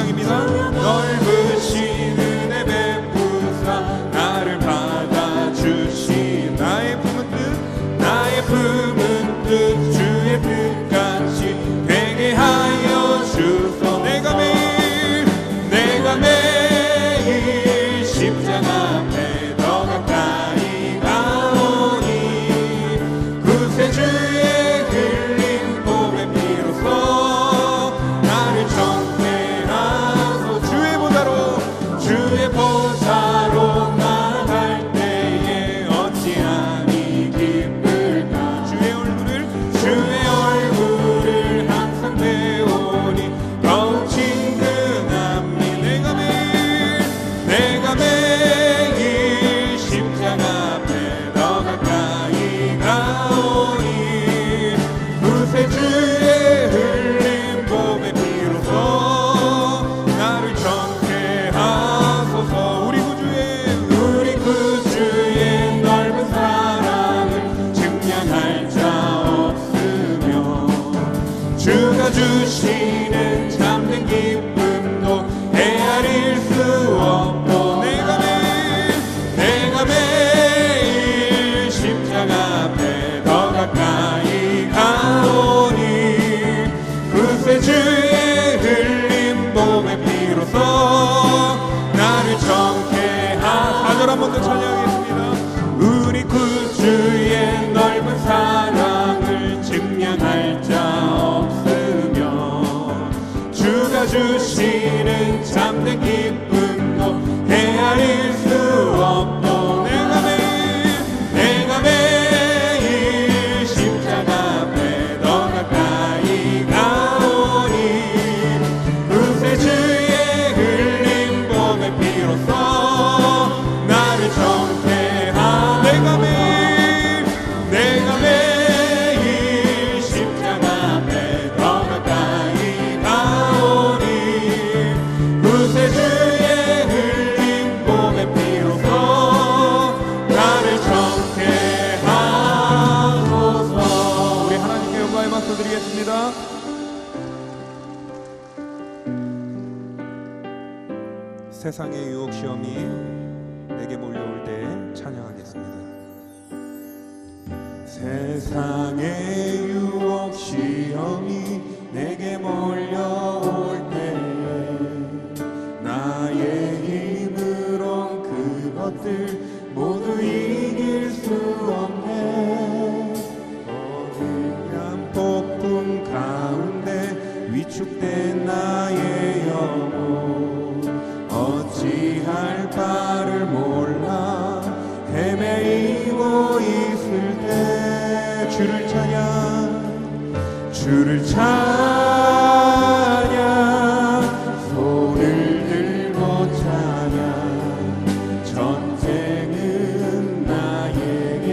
찬양입니다. 넓으신 은혜 베푸사 나를 받아주신 나의 품은 뜻 주의 뜻같이 되게 하여 주소. 내가 매일 십자가 앞에 더 가까이 가오니 구세주의 흘린 봄의 피로써 나를 정죄하소. 주의 보좌로 나아갈 때에 어찌하니 기쁠까. 주의 얼굴을 항상 배우니 더욱 친근함이. 내가 매일 십자가 앞에 더 가까이 가오니 구세주의 흘린 봄의 피로써 나를 정죄하소서. 우리 구주의 넓은 사랑을 증명할 자 없으며 주가 주시는 참된 기쁨도 헤아릴 수 없고. 내가 매일 십자가 앞에 더 가까이 가오니 구세주의 흘린 봄의 피로써 나를 정죄하. 4절 한 번 더 찬양하겠습니다. 우리 구주의 넓은 사랑을 증명할 자 없으며 주가 주시는 참된 기쁨도 헤아릴 수 없고. 내가 매일 십자가 앞에 더 가까이 가오니 구세주의 흘린 봄의 피로써 나를 정죄하. 내가 매일 십자가 앞에 더 가까이 가오니 구세주의 흘린 봄의 피로써 나를 정죄하소서. 우리 하나님께 영광의 박수 드리겠습니다. 세상의 유혹 시험이 내게 몰려올 때 찬양하겠습니다. 세상의 유혹 시험이 내게 몰려올 때 나의 힘으론 그것들 모두 이길 수 없네. 거대한 폭풍 가운데 위축된 나의 영혼 어찌할 바를 몰라 헤매이고 있을 때 주를 찬양 손을 들고 찬양. 전쟁은 나에게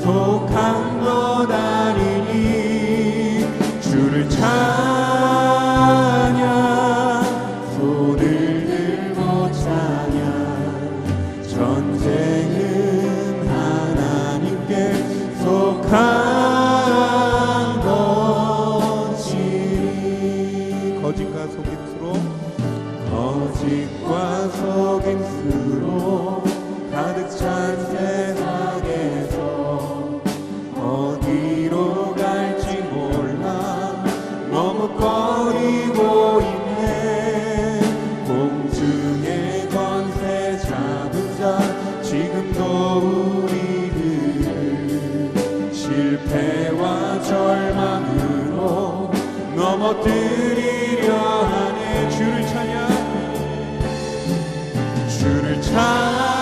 속한 것 아니니 주를 찬양 손을 들고 찬양. 전쟁은 하나님께 속한 거짓과 속임수로 가득 찬 세상에서 어디로 갈지 몰라 머뭇거리고 있네. 공중의 권세 잡은 자 지금도 우리를 실패와 절망으로 넘어뜨리려 하네. 주를 찬양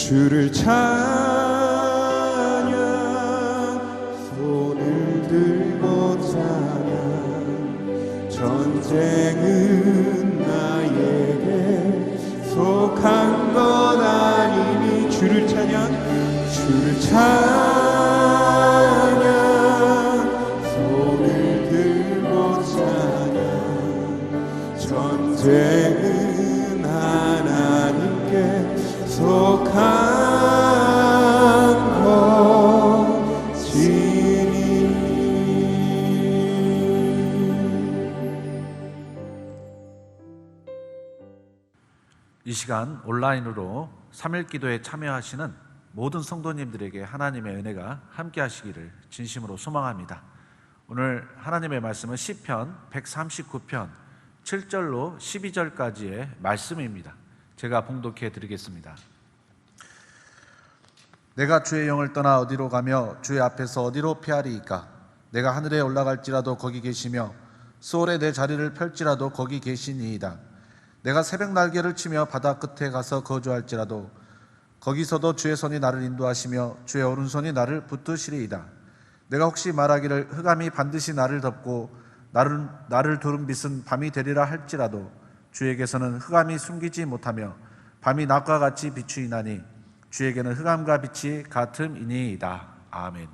주를 찬양, 손을 들고 찬양. 전쟁은 나에게 속한 것 아니니. 주를 찬양, 주를 찬양, 손을 들고 찬양. 전쟁은 하나님께 속한 것이니. 이 시간 온라인으로 3일 기도에 참여하시는 모든 성도님들에게 하나님의 은혜가 함께 하시기를 진심으로 소망합니다. 오늘 하나님의 말씀은 시편 139편 7절로 12절까지의 말씀입니다. 제가 봉독해 드리겠습니다. 내가 주의 영을 떠나 어디로 가며 주의 앞에서 어디로 피하리이까? 내가 하늘에 올라갈지라도 거기 계시며 수월에 내 자리를 펼지라도 거기 계시니이다. 내가 새벽 날개를 치며 바다 끝에 가서 거주할지라도 거기서도 주의 손이 나를 인도하시며 주의 오른손이 나를 붙드시리이다. 내가 혹시 말하기를 흑암이 반드시 나를 덮고 나를 두른 빛은 밤이 되리라 할지라도 주에게서는 흑암이 숨기지 못하며 밤이 낮과 같이 비추이나니 주에게는 흑암과 빛이 같음이니이다. 아멘.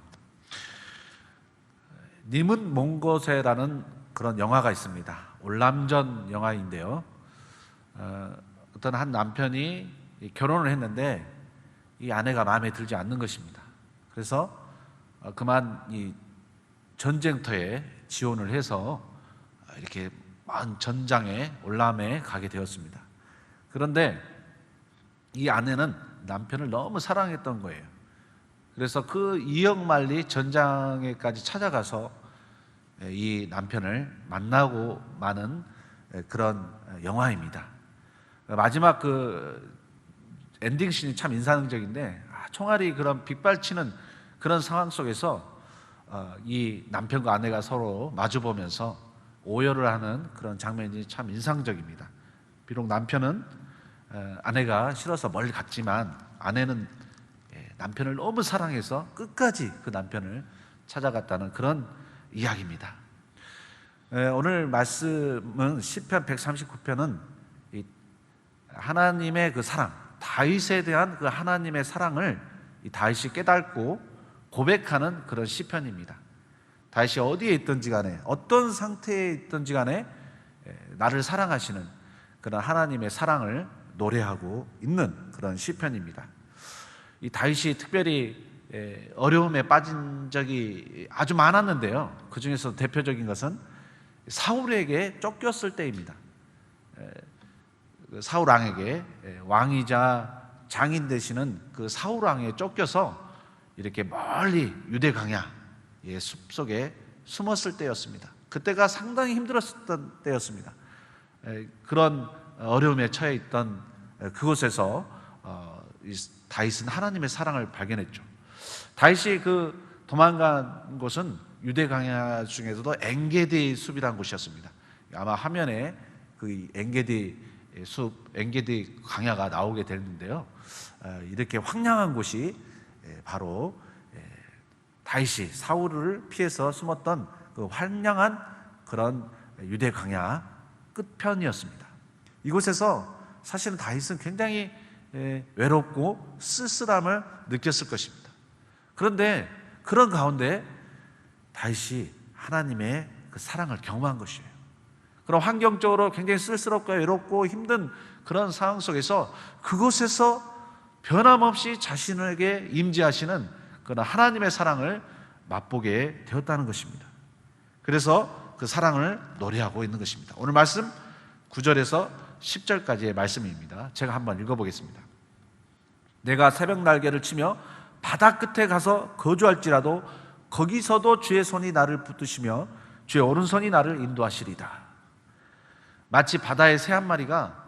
님은 먼 곳에라는 그런 영화가 있습니다. 올남전 영화인데요. 어떤 한 남편이 결혼을 했는데 이 아내가 마음에 들지 않는 것입니다. 그래서 그만 이 전쟁터에 지원을 해서 이렇게 먼 전장에 올람에 가게 되었습니다. 그런데 이 아내는 남편을 너무 사랑했던 거예요. 그래서 그 이역만리 전장에까지 찾아가서 이 남편을 만나고 마는 그런 영화입니다. 마지막 그 엔딩씬이 참 인상적인데 총알이 그런 빗발치는 그런 상황 속에서 이 남편과 아내가 서로 마주보면서 오열을 하는 그런 장면이 참 인상적입니다. 비록 남편은 아내가 싫어서 멀리 갔지만 아내는 남편을 너무 사랑해서 끝까지 그 남편을 찾아갔다는 그런 이야기입니다. 오늘 말씀은 시편 139편은 하나님의 그 사랑, 다윗에 대한 그 하나님의 사랑을 이 다윗이 깨닫고 고백하는 그런 시편입니다. 다윗이 어디에 있든지 간에 어떤 상태에 있든지 간에 나를 사랑하시는 그런 하나님의 사랑을 노래하고 있는 그런 시편입니다. 이 다윗이 특별히 어려움에 빠진 적이 아주 많았는데요. 그 중에서 대표적인 것은 사울에게 쫓겼을 때입니다. 사울 왕에게 왕이자 장인 되시는 그 사울 왕에 쫓겨서 이렇게 멀리 유대 광야의 숲속에 숨었을 때였습니다. 그때가 상당히 힘들었던 때였습니다. 그런 어려움에 처해 있던 그곳에서 다윗은 하나님의 사랑을 발견했죠. 다윗이 그 도망간 곳은 유대 광야 중에서도 엔게디 숲이라는 곳이었습니다. 아마 화면에 그 엔게디 숲, 엔게디 광야가 나오게 되는데요. 이렇게 황량한 곳이 바로 다윗이 사울을 피해서 숨었던 그 황량한 그런 유대 광야 끝편이었습니다. 이곳에서 사실은 다윗은 굉장히 외롭고 쓸쓸함을 느꼈을 것입니다. 그런데 그런 가운데 다윗이 하나님의 그 사랑을 경험한 것이에요. 그런 환경적으로 굉장히 쓸쓸하고 외롭고 힘든 그런 상황 속에서 그곳에서 변함없이 자신에게 임재하시는 그런 하나님의 사랑을 맛보게 되었다는 것입니다. 그래서 그 사랑을 노래하고 있는 것입니다. 오늘 말씀 9절에서 10절까지의 말씀입니다. 제가 한번 읽어보겠습니다. 내가 새벽 날개를 치며 바다 끝에 가서 거주할지라도 거기서도 주의 손이 나를 붙드시며 주의 오른손이 나를 인도하시리다. 마치 바다의 새 한 마리가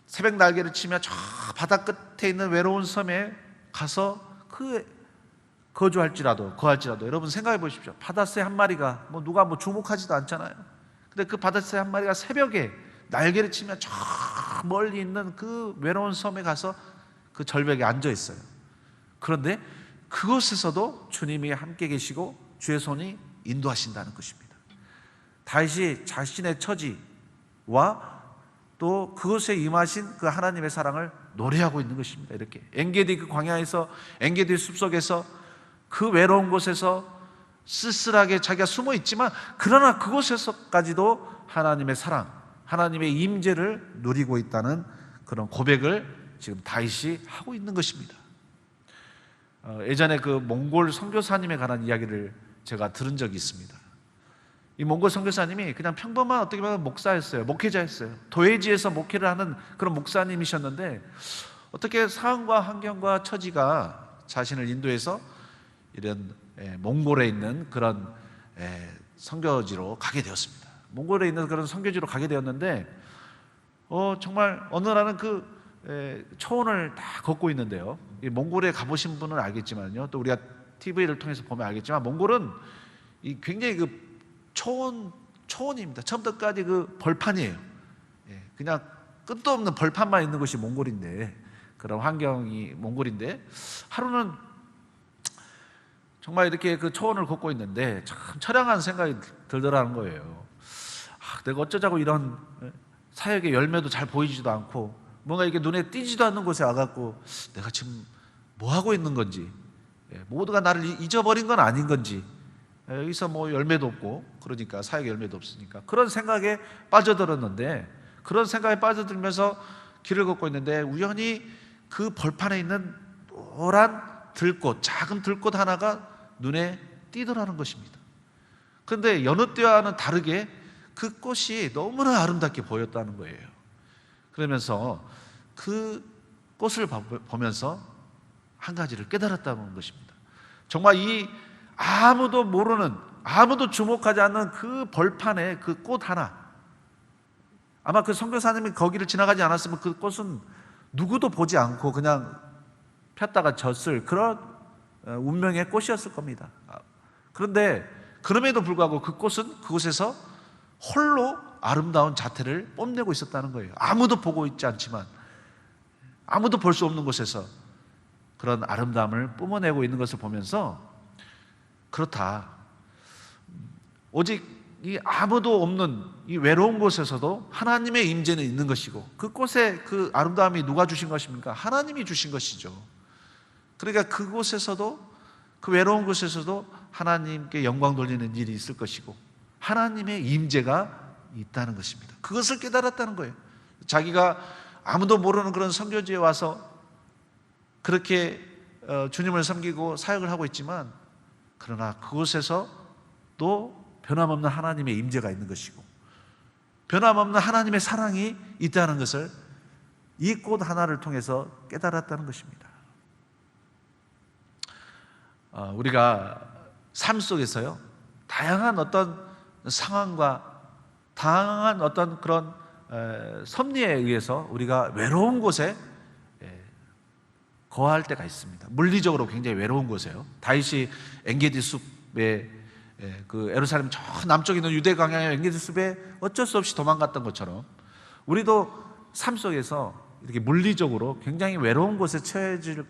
새벽 날개를 치며 저 바다 끝에 있는 외로운 섬에 가서 거할지라도 여러분 생각해 보십시오. 바다새 한 마리가 누가 주목하지도 않잖아요. 근데 그 바다새 한 마리가 새벽에 날개를 치며 저 멀리 있는 그 외로운 섬에 가서 그 절벽에 앉아 있어요. 그런데 그곳에서도 주님이 함께 계시고 주의 손이 인도하신다는 것입니다. 다윗이 자신의 처지와 또 그곳에 임하신 그 하나님의 사랑을 노래하고 있는 것입니다. 이렇게 엔게디 그 광야에서, 엔게디 숲속에서, 그 외로운 곳에서 쓸쓸하게 자기가 숨어 있지만 그러나 그곳에서까지도 하나님의 사랑, 하나님의 임재를 누리고 있다는 그런 고백을 지금 다윗이 하고 있는 것입니다. 예전에 그 몽골 선교사님에 관한 이야기를 제가 들은 적이 있습니다. 이 몽골 선교사님이 그냥 평범한 어떻게 보면 목사였어요. 목회자였어요. 도회지에서 목회를 하는 그런 목사님이셨는데 어떻게 상황과 환경과 처지가 자신을 인도해서 이런 몽골에 있는 그런 선교지로 가게 되었습니다. 몽골에 있는 그런 선교지로 가게 되었는데 정말 어느 날은 그 초원을 다 걷고 있는데요. 이 몽골에 가보신 분은 알겠지만요. 또 우리가 TV를 통해서 보면 알겠지만 몽골은 이 굉장히 그 초원입니다. 처음부터 끝까지 그 벌판이에요. 그냥 끝도 없는 벌판만 있는 곳이 몽골인데, 그런 환경이 몽골인데, 하루는 정말 이렇게 그 초원을 걷고 있는데 참 처량한 생각이 들더라는 거예요. 내가 어쩌자고 이런 사역의 열매도 잘 보이지도 않고 뭔가 이게 눈에 띄지도 않는 곳에 와갖고 내가 지금 뭐 하고 있는 건지, 모두가 나를 잊어버린 건 아닌 건지, 여기서 뭐 열매도 없고 그러니까 사역의 열매도 없으니까 그런 생각에 빠져들었는데, 그런 생각에 빠져들면서 길을 걷고 있는데 우연히 그 벌판에 있는 노란 들꽃, 작은 들꽃 하나가 눈에 띄더라는 것입니다. 그런데 여느 때와는 다르게 그 꽃이 너무나 아름답게 보였다는 거예요. 그러면서 그 꽃을 보면서 한 가지를 깨달았다는 것입니다. 정말 이 아무도 모르는, 아무도 주목하지 않는 그 벌판에 그 꽃 하나, 아마 그 선교사님이 거기를 지나가지 않았으면 그 꽃은 누구도 보지 않고 그냥 폈다가 졌을 그런 운명의 꽃이었을 겁니다. 그런데 그럼에도 불구하고 그 꽃은 그곳에서 홀로 아름다운 자태를 뽐내고 있었다는 거예요. 아무도 보고 있지 않지만, 아무도 볼 수 없는 곳에서 그런 아름다움을 뿜어내고 있는 것을 보면서, 그렇다, 오직 이 아무도 없는 이 외로운 곳에서도 하나님의 임재는 있는 것이고, 그 꽃에 그 아름다움이 누가 주신 것입니까? 하나님이 주신 것이죠. 그러니까 그곳에서도, 그 외로운 곳에서도 하나님께 영광 돌리는 일이 있을 것이고 하나님의 임재가 있다는 것입니다. 그것을 깨달았다는 거예요. 자기가 아무도 모르는 그런 선교지에 와서 그렇게 주님을 섬기고 사역을 하고 있지만, 그러나 그곳에서 또 변함없는 하나님의 임재가 있는 것이고 변함없는 하나님의 사랑이 있다는 것을 이 꽃 하나를 통해서 깨달았다는 것입니다. 우리가 삶 속에서요, 다양한 어떤 상황과 다양한 어떤 그런 섭리에 의해서 우리가 외로운 곳에 거할 때가 있습니다. 물리적으로 굉장히 외로운 곳이에요. 다윗이 엔게디 숲에, 그 예루살렘 저 남쪽에 있는 유대 광야의 엔게디 숲에 어쩔 수 없이 도망갔던 것처럼 우리도 삶 속에서 이렇게 물리적으로 굉장히 외로운 곳에 처해질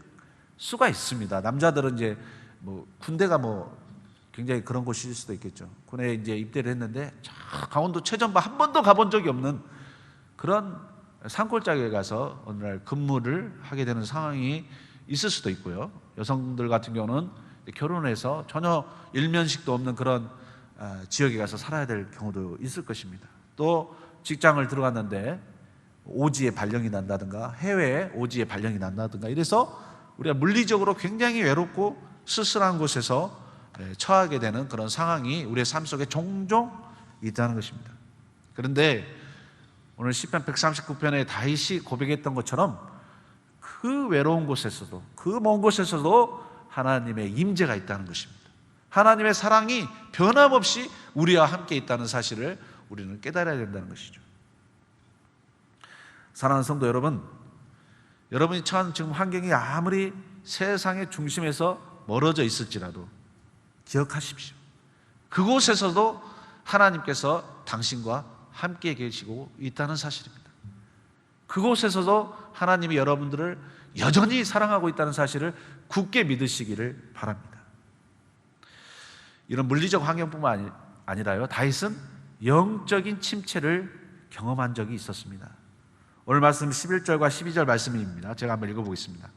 수가 있습니다. 남자들은 이제 뭐 군대가 뭐 굉장히 그런 곳일 수도 있겠죠. 군에 이제 입대를 했는데 저 강원도 최전방 한 번도 가본 적이 없는 그런 산골짜기에 가서 어느 날 근무를 하게 되는 상황이 있을 수도 있고요. 여성들 같은 경우는 결혼해서 전혀 일면식도 없는 그런 지역에 가서 살아야 될 경우도 있을 것입니다. 또 직장을 들어갔는데 오지에 발령이 난다든가 해외에 오지에 발령이 난다든가 이래서 우리가 물리적으로 굉장히 외롭고 쓸쓸한 곳에서 처하게 되는 그런 상황이 우리의 삶 속에 종종 있다는 것입니다. 그런데 오늘 시편 139편에 다윗이 고백했던 것처럼 그 외로운 곳에서도, 그 먼 곳에서도 하나님의 임재가 있다는 것입니다. 하나님의 사랑이 변함없이 우리와 함께 있다는 사실을 우리는 깨달아야 된다는 것이죠. 사랑하는 성도 여러분, 여러분이 처한 지금 환경이 아무리 세상의 중심에서 멀어져 있을지라도 기억하십시오. 그곳에서도 하나님께서 당신과 함께 계시고 있다는 사실입니다. 그곳에서도 하나님이 여러분들을 여전히 사랑하고 있다는 사실을 굳게 믿으시기를 바랍니다. 이런 물리적 환경뿐만 아니라요, 다윗은 영적인 침체를 경험한 적이 있었습니다. 오늘 말씀 11절과 12절 말씀입니다. 제가 한번 읽어보겠습니다.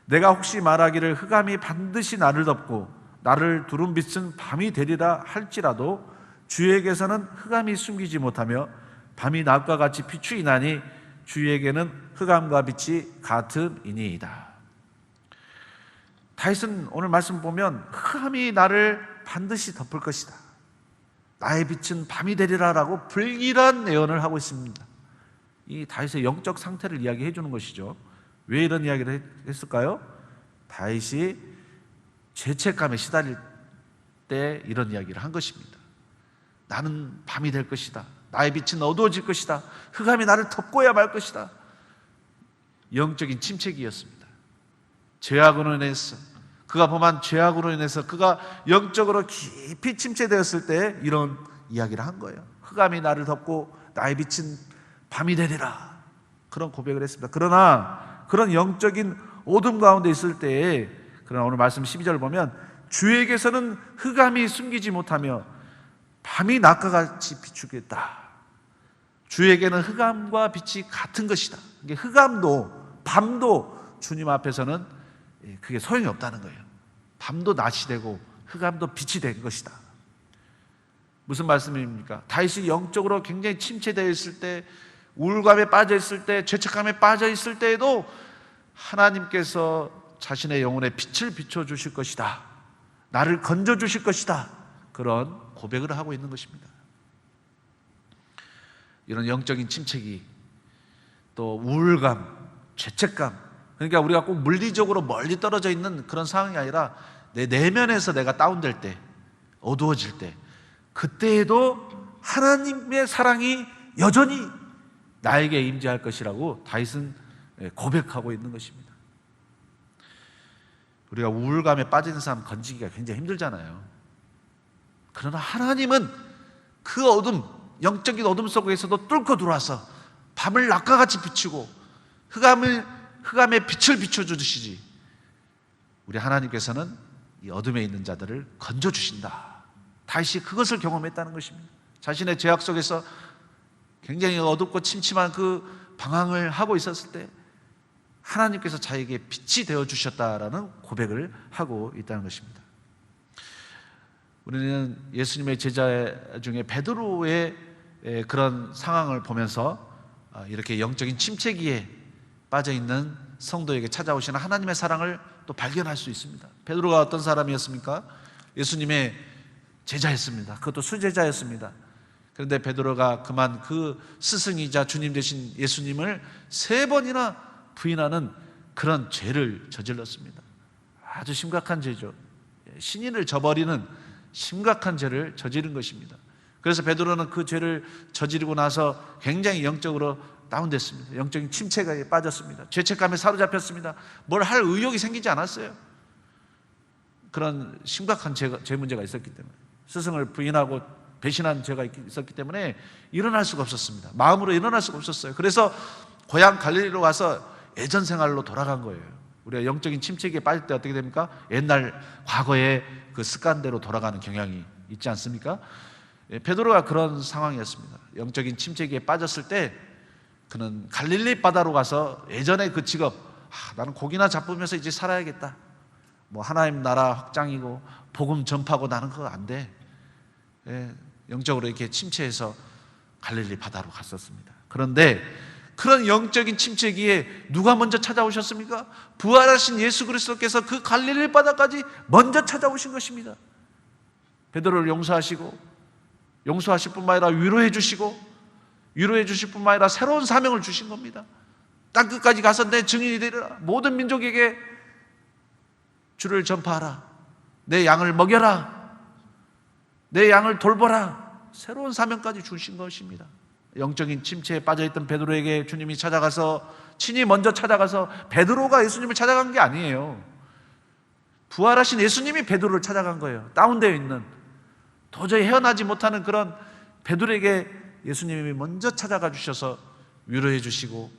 내가 혹시 말하기를 흑암이 반드시 나를 덮고 나를 두른 빛은 밤이 되리라 할지라도 주에게서는 흑암이 숨기지 못하며 밤이 낮과 같이 비추이나니 주에게는 흑암과 빛이 같음이니이다. 다윗은 오늘 말씀 보면 흑암이 나를 반드시 덮을 것이다, 나의 빛은 밤이 되리라라고 불길한 예언을 하고 있습니다. 이 다윗의 영적 상태를 이야기해 주는 것이죠. 왜 이런 이야기를 했을까요? 다윗이 죄책감에 시달릴 때 이런 이야기를 한 것입니다. 나는 밤이 될 것이다, 나의 빛은 어두워질 것이다, 흑암이 나를 덮고야 말 것이다. 영적인 침체기였습니다. 죄악으로 인해서, 그가 범한 죄악으로 인해서 그가 영적으로 깊이 침체되었을 때 이런 이야기를 한 거예요. 흑암이 나를 덮고 나의 빛은 밤이 되리라, 그런 고백을 했습니다. 그러나 그런 영적인 어둠 가운데 있을 때에, 그러나 오늘 말씀 12절을 보면 주에게서는 흑암이 숨기지 못하며 밤이 낮과 같이 비추겠다. 주에게는 흑암과 빛이 같은 것이다. 이게 흑암도 밤도 주님 앞에서는 그게 소용이 없다는 거예요. 밤도 낮이 되고 흑암도 빛이 된 것이다. 무슨 말씀입니까? 다윗이 영적으로 굉장히 침체되어 있을 때, 우울감에 빠져 있을 때, 죄책감에 빠져 있을 때에도 하나님께서 자신의 영혼에 빛을 비춰 주실 것이다, 나를 건져 주실 것이다, 그런 고백을 하고 있는 것입니다. 이런 영적인 침체기, 또 우울감, 죄책감, 그러니까 우리가 꼭 물리적으로 멀리 떨어져 있는 그런 상황이 아니라 내 내면에서 내가 다운될 때, 어두워질 때, 그때에도 하나님의 사랑이 여전히 나에게 임재할 것이라고 다윗은 고백하고 있는 것입니다. 우리가 우울감에 빠지는 사람 건지기가 굉장히 힘들잖아요. 그러나 하나님은 그 어둠, 영적인 어둠 속에서도 뚫고 들어와서 밤을 낮과 같이 비추고 흑암의 빛을 비춰주시지, 우리 하나님께서는 이 어둠에 있는 자들을 건져주신다. 다윗이 그것을 경험했다는 것입니다. 자신의 죄악 속에서 굉장히 어둡고 침침한 그 방황을 하고 있었을 때 하나님께서 자에게 빛이 되어주셨다라는 고백을 하고 있다는 것입니다. 우리는 예수님의 제자 중에 베드로의 그런 상황을 보면서 이렇게 영적인 침체기에 빠져있는 성도에게 찾아오시는 하나님의 사랑을 또 발견할 수 있습니다. 베드로가 어떤 사람이었습니까? 예수님의 제자였습니다. 그것도 수제자였습니다. 그런데 베드로가 그만 그 스승이자 주님 되신 예수님을 3번이나 부인하는 그런 죄를 저질렀습니다. 아주 심각한 죄죠. 신인을 저버리는 심각한 죄를 저지른 것입니다. 그래서 베드로는 그 죄를 저지르고 나서 굉장히 영적으로 다운됐습니다. 영적인 침체가 빠졌습니다. 죄책감에 사로잡혔습니다. 뭘 할 의욕이 생기지 않았어요. 그런 심각한 죄 문제가 있었기 때문에, 스승을 부인하고 배신한 죄가 있었기 때문에 일어날 수가 없었습니다. 마음으로 일어날 수가 없었어요. 그래서 고향 갈릴리로 가서 예전 생활로 돌아간 거예요. 우리가 영적인 침체기에 빠질 때 어떻게 됩니까? 옛날 과거의 그 습관대로 돌아가는 경향이 있지 않습니까? 베드로가 그런 상황이었습니다. 영적인 침체기에 빠졌을 때 그는 갈릴리 바다로 가서 예전의 그 직업, 나는 고기나 잡으면서 이제 살아야겠다, 뭐 하나님 나라 확장이고 복음 전파고, 나는 그거 안 돼. 영적으로 이렇게 침체해서 갈릴리 바다로 갔었습니다. 그런데 그런 영적인 침체기에 누가 먼저 찾아오셨습니까? 부활하신 예수 그리스도께서 그 갈릴리 바다까지 먼저 찾아오신 것입니다. 베드로를 용서하실 뿐만 아니라 위로해 주실 뿐만 아니라 새로운 사명을 주신 겁니다. 땅끝까지 가서 내 증인이 되리라, 모든 민족에게 주를 전파하라, 내 양을 먹여라, 내 양을 돌보라, 새로운 사명까지 주신 것입니다. 영적인 침체에 빠져있던 베드로에게 주님이 친히 먼저 찾아가서, 베드로가 예수님을 찾아간 게 아니에요. 부활하신 예수님이 베드로를 찾아간 거예요. 다운되어 있는, 도저히 헤어나지 못하는 그런 베드로에게 예수님이 먼저 찾아가 주셔서 위로해 주시고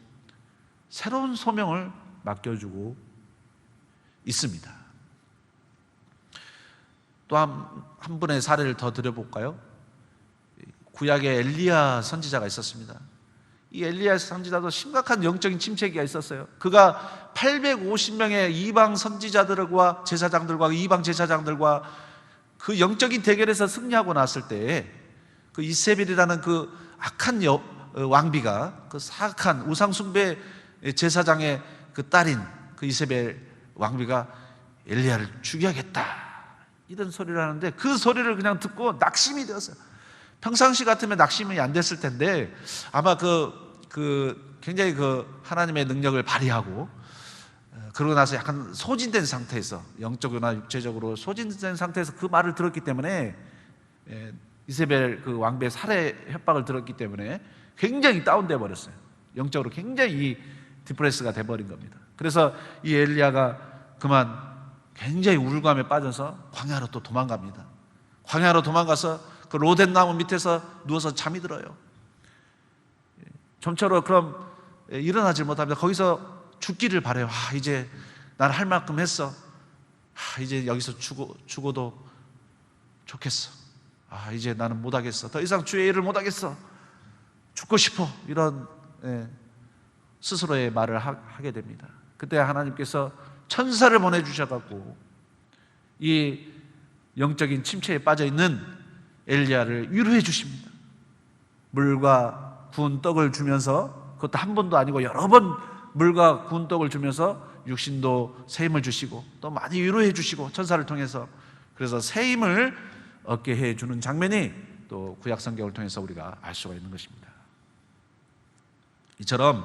새로운 소명을 맡겨주고 있습니다. 또 한 분의 사례를 더 드려볼까요? 구약에 엘리야 선지자가 있었습니다. 이 엘리야 선지자도 심각한 영적인 침체기가 있었어요. 그가 850명의 이방 선지자들과 제사장들과 이방 제사장들과 그 영적인 대결에서 승리하고 났을 때에 그 이세벨이라는 그 악한 왕비가, 그 사악한 우상숭배 제사장의 그 딸인 그 이세벨 왕비가 엘리야를 죽여야겠다 이런 소리를 하는데, 그 소리를 그냥 듣고 낙심이 되었어요. 평상시 같으면 낙심이 안 됐을 텐데 아마 굉장히 하나님의 능력을 발휘하고 그러고 나서 약간 소진된 상태에서, 영적이나 육체적으로 소진된 상태에서 그 말을 들었기 때문에, 이세벨 그 왕비의 살해 협박을 들었기 때문에 굉장히 다운돼 버렸어요. 영적으로 굉장히 디프레스가 돼버린 겁니다. 그래서 이 엘리야가 그만 굉장히 우울감에 빠져서 광야로 또 도망갑니다. 광야로 도망가서 그 로덴 나무 밑에서 누워서 잠이 들어요. 좀처럼 그럼 일어나질 못합니다. 거기서 죽기를 바래요. 이제 난 할 만큼 했어. 이제 여기서 죽어도 좋겠어. 이제 나는 못하겠어. 더 이상 주의 일을 못하겠어. 죽고 싶어. 이런 스스로의 말을 하게 됩니다. 그때 하나님께서 천사를 보내주셔갖고 이 영적인 침체에 빠져있는 엘리야를 위로해 주십니다. 물과 구운 떡을 주면서, 그것도 한 번도 아니고 여러 번 물과 구운 떡을 주면서 육신도 새 힘을 주시고 또 많이 위로해 주시고 천사를 통해서, 그래서 새 힘을 얻게 해주는 장면이 또 구약 성경을 통해서 우리가 알 수가 있는 것입니다. 이처럼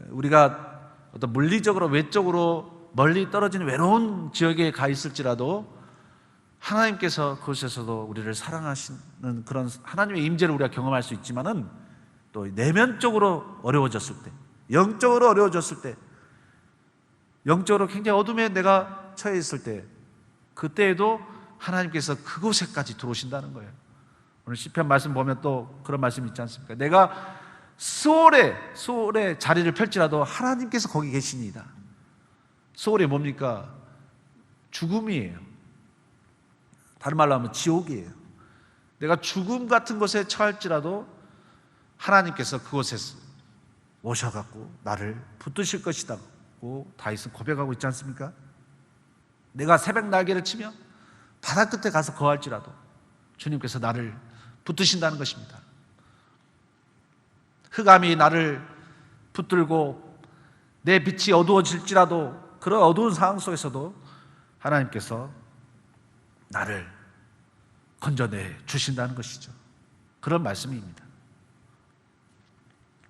우리가 어떤 물리적으로 외적으로 멀리 떨어진 외로운 지역에 가 있을지라도 하나님께서 그곳에서도 우리를 사랑하시는 그런 하나님의 임재를 우리가 경험할 수 있지만은, 또 내면적으로 어려워졌을 때, 영적으로 어려워졌을 때, 영적으로 굉장히 어둠에 내가 처해 있을 때, 그때에도 하나님께서 그곳에까지 들어오신다는 거예요. 오늘 시편 말씀 보면 또 그런 말씀이 있지 않습니까? 내가 수월의 자리를 펼지라도 하나님께서 거기 계시니이다. 수월이 뭡니까? 죽음이에요. 다른 말로 하면 지옥이에요. 내가 죽음 같은 곳에 처할지라도 하나님께서 그곳에서 오셔갖고 나를 붙드실 것이다고 다윗은 고백하고 있지 않습니까? 내가 새벽 날개를 치며 바다 끝에 가서 거할지라도 주님께서 나를 붙드신다는 것입니다. 흑암이 나를 붙들고 내 빛이 어두워질지라도, 그런 어두운 상황 속에서도 하나님께서 나를 건져내 주신다는 것이죠. 그런 말씀입니다.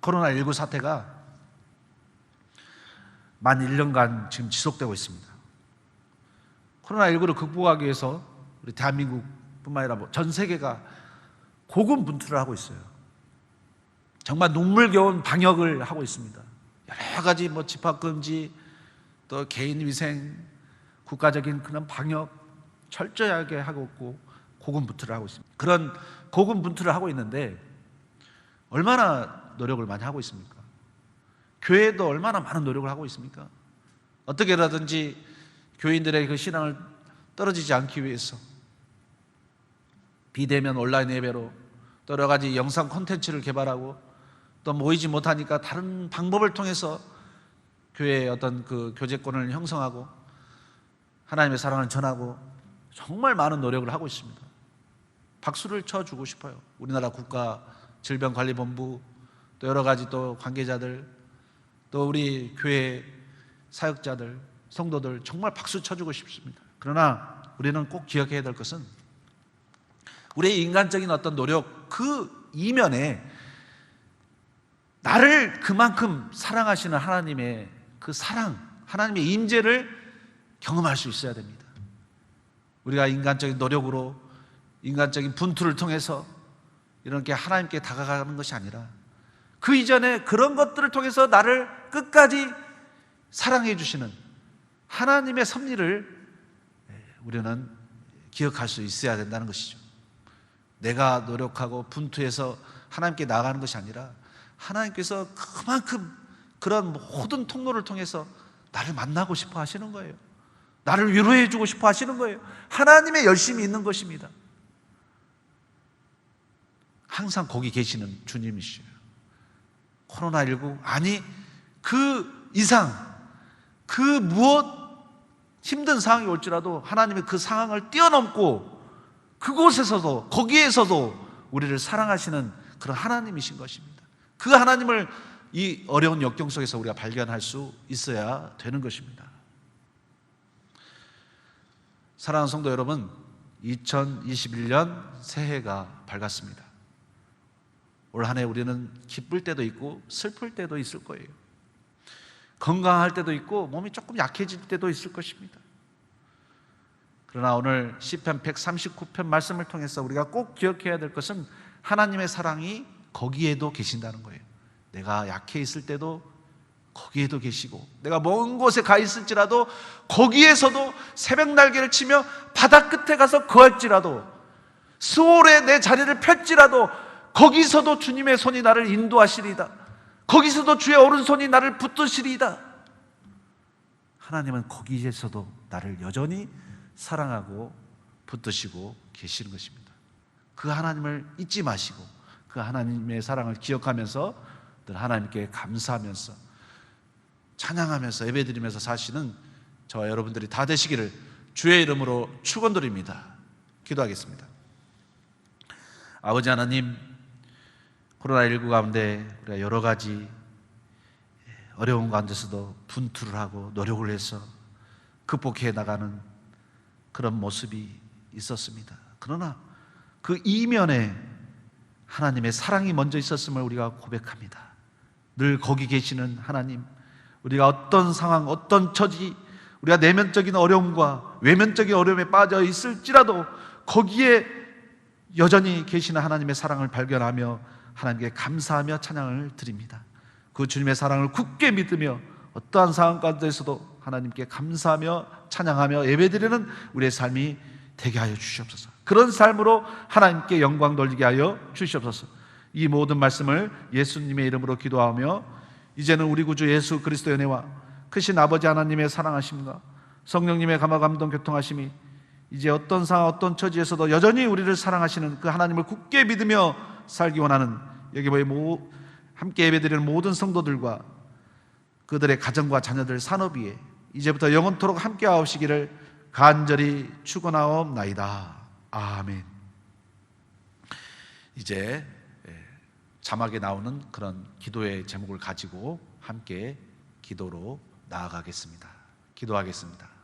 코로나19 사태가 만 1년간 지금 지속되고 있습니다. 코로나19를 극복하기 위해서 우리 대한민국뿐만 아니라 전 세계가 고군분투를 하고 있어요. 정말 눈물겨운 방역을 하고 있습니다. 여러 가지 집합금지, 또 개인위생, 국가적인 그런 방역 철저하게 하고 있고 고군분투를 하고 있습니다. 그런 고군분투를 하고 있는데 얼마나 노력을 많이 하고 있습니까? 교회도 얼마나 많은 노력을 하고 있습니까? 어떻게라든지 교인들의 그 신앙을 떨어지지 않기 위해서 비대면 온라인 예배로 또 여러 가지 영상 콘텐츠를 개발하고, 또 모이지 못하니까 다른 방법을 통해서 교회의 어떤 그 교제권을 형성하고 하나님의 사랑을 전하고 정말 많은 노력을 하고 있습니다. 박수를 쳐주고 싶어요. 우리나라 국가질병관리본부, 또 여러 가지 또 관계자들, 또 우리 교회 사역자들, 성도들 정말 박수 쳐주고 싶습니다. 그러나 우리는 꼭 기억해야 될 것은 우리의 인간적인 어떤 노력 그 이면에 나를 그만큼 사랑하시는 하나님의 그 사랑, 하나님의 임재를 경험할 수 있어야 됩니다. 우리가 인간적인 노력으로, 인간적인 분투를 통해서 이렇게 하나님께 다가가는 것이 아니라 그 이전에 그런 것들을 통해서 나를 끝까지 사랑해 주시는 하나님의 섭리를 우리는 기억할 수 있어야 된다는 것이죠. 내가 노력하고 분투해서 하나님께 나아가는 것이 아니라 하나님께서 그만큼 그런 모든 통로를 통해서 나를 만나고 싶어 하시는 거예요. 나를 위로해 주고 싶어 하시는 거예요. 하나님의 열심이 있는 것입니다. 항상 거기 계시는 주님이시죠. 코로나19 아니 그 이상 그 무엇 힘든 상황이 올지라도 하나님의 그 상황을 뛰어넘고 그곳에서도 거기에서도 우리를 사랑하시는 그런 하나님이신 것입니다. 그 하나님을 이 어려운 역경 속에서 우리가 발견할 수 있어야 되는 것입니다. 사랑하는 성도 여러분, 2021년 새해가 밝았습니다. 올 한 해 우리는 기쁠 때도 있고 슬플 때도 있을 거예요. 건강할 때도 있고 몸이 조금 약해질 때도 있을 것입니다. 그러나 오늘 시편 139편 말씀을 통해서 우리가 꼭 기억해야 될 것은 하나님의 사랑이 거기에도 계신다는 거예요. 내가 약해 있을 때도 거기에도 계시고, 내가 먼 곳에 가 있을지라도 거기에서도 새벽 날개를 치며 바다 끝에 가서 거할지라도, 스올에 내 자리를 펼지라도 거기서도 주님의 손이 나를 인도하시리이다. 거기서도 주의 오른손이 나를 붙드시리이다. 하나님은 거기에서도 나를 여전히 사랑하고 붙드시고 계시는 것입니다. 그 하나님을 잊지 마시고 그 하나님의 사랑을 기억하면서 늘 하나님께 감사하면서 찬양하면서 예배드리면서 사시는 저와 여러분들이 다 되시기를 주의 이름으로 축원드립니다. 기도하겠습니다. 아버지 하나님, 코로나19 가운데 우리가 여러 가지 어려운 가운데서도 분투를 하고 노력을 해서 극복해 나가는 그런 모습이 있었습니다. 그러나 그 이면에 하나님의 사랑이 먼저 있었음을 우리가 고백합니다. 늘 거기 계시는 하나님, 우리가 어떤 상황, 어떤 처지, 우리가 내면적인 어려움과 외면적인 어려움에 빠져 있을지라도 거기에 여전히 계시는 하나님의 사랑을 발견하며 하나님께 감사하며 찬양을 드립니다. 그 주님의 사랑을 굳게 믿으며 어떠한 상황 가운데서도 하나님께 감사하며 찬양하며 예배드리는 우리의 삶이 되게 하여 주시옵소서. 그런 삶으로 하나님께 영광 돌리게 하여 주시옵소서. 이 모든 말씀을 예수님의 이름으로 기도하며 이제는 우리 구주 예수 그리스도의 은혜와 크신 아버지 하나님의 사랑하심과 성령님의 감화 감동 교통하심이 이제 어떤 상황 어떤 처지에서도 여전히 우리를 사랑하시는 그 하나님을 굳게 믿으며 살기 원하는 여기 함께 예배드리는 모든 성도들과 그들의 가정과 자녀들 산업 위에 이제부터 영원토록 함께 하옵시기를 간절히 축원하옵나이다. 아멘. 이제 자막에 나오는 그런 기도의 제목을 가지고 함께 기도로 나아가겠습니다. 기도하겠습니다.